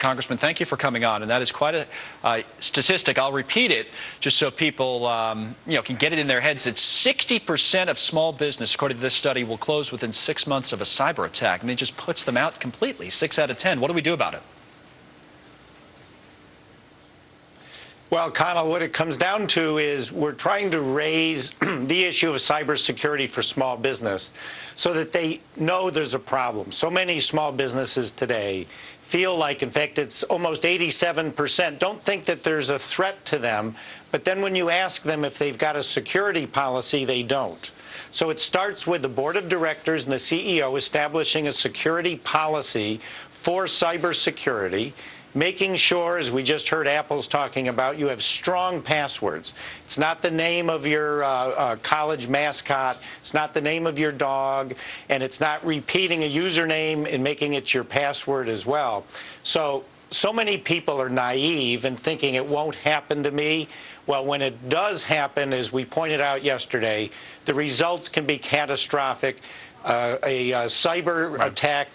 Congressman, thank you for coming on. And that is quite a statistic. I'll repeat it just so people can get it in their heads. That 60% of small business, according to this study, will close within 6 months of a cyber attack. I mean, it just puts them out completely. 6 out of 10. What do we do about it? Well, Connell, what it comes down to is we're trying to raise the issue of cybersecurity for small business so that they know there's a problem. So many small businesses today feel like, in fact, it's almost 87%, don't think that there's a threat to them. But then when you ask them if they've got a security policy, they don't. So it starts with the board of directors and the CEO establishing a security policy for cybersecurity, making sure, as we just heard Apple's talking about, you have strong passwords. It's not the name of your college mascot. It's not the name of your dog. And it's not repeating a username and making it your password as well. So many people are naive and thinking it won't happen to me. Well, when it does happen, as we pointed out yesterday, the results can be catastrophic. A cyber attack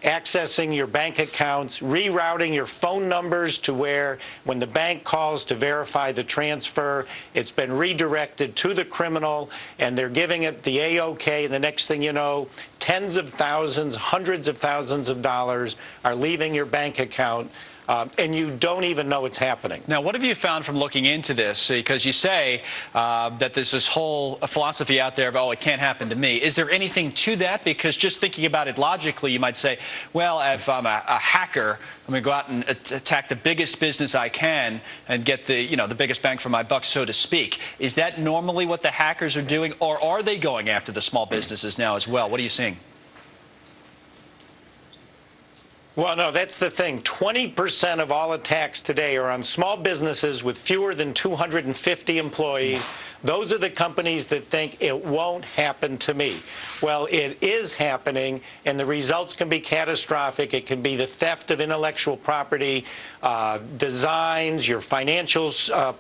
accessing your bank accounts, rerouting your phone numbers to where when the bank calls to verify the transfer, it's been redirected to the criminal and they're giving it the A-OK. And the next thing you know, tens of thousands, hundreds of thousands of dollars are leaving your bank account. And you don't even know it's happening. Now, what have you found from looking into this? Because you say that there's this whole philosophy out there of, oh, it can't happen to me. Is there anything to that? Because just thinking about it logically, you might say, well, if I'm a hacker, I'm going to go out and attack the biggest business I can and get the biggest bang for my buck, so to speak. Is that normally what the hackers are doing, or are they going after the small businesses now as well? What are you seeing? Well, no, that's the thing. 20% of all attacks today are on small businesses with fewer than 250 employees. Those are the companies that think it won't happen to me. Well, it is happening, and the results can be catastrophic. It can be the theft of intellectual property, designs, your financial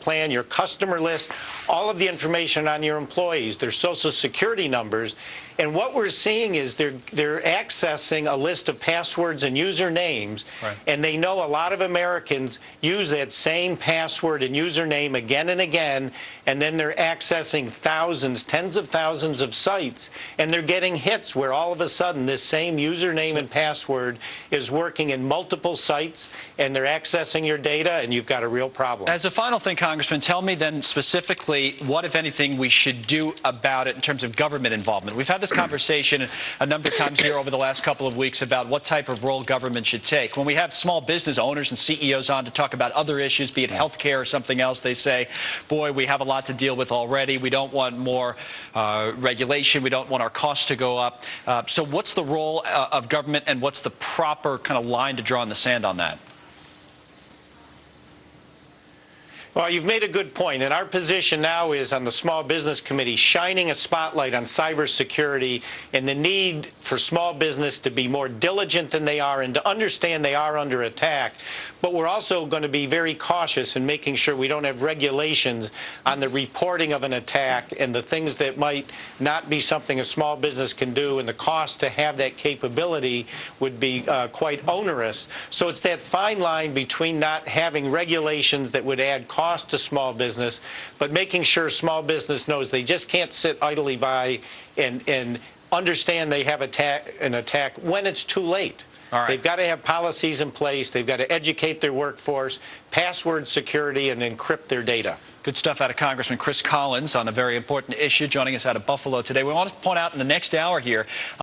plan, your customer list, all of the information on your employees, their Social Security numbers. And what we're seeing is they're accessing a list of passwords and usernames, right. And they know a lot of Americans use that same password and username again and again, and then they're accessing thousands, tens of thousands of sites, and they're getting hits where all of a sudden this same username and password is working in multiple sites, and they're accessing your data, and you've got a real problem. As a final thing, Congressman, tell me then specifically what, if anything, we should do about it in terms of government involvement. We've had this conversation a number of times here over the last couple of weeks about what type of role government should take. When we have small business owners and CEOs on to talk about other issues, be it health care or something else, they say, boy, we have a lot to deal with already. We don't want more regulation. We don't want our costs to go up. So what's the role of government, and what's the proper kind of line to draw in the sand on that? Well, you've made a good point, and our position now is on the Small Business Committee shining a spotlight on cybersecurity and the need for small business to be more diligent than they are and to understand they are under attack. But we're also going to be very cautious in making sure we don't have regulations on the reporting of an attack and the things that might not be something a small business can do, and the cost to have that capability would be quite onerous. So it's that fine line between not having regulations that would add cost to small business, but making sure small business knows they just can't sit idly by and understand they have an attack when it's too late. All right. They've got to have policies in place. They've got to educate their workforce, password security, and encrypt their data. Good stuff out of Congressman Chris Collins on a very important issue, joining us out of Buffalo today. We want to point out in the next hour here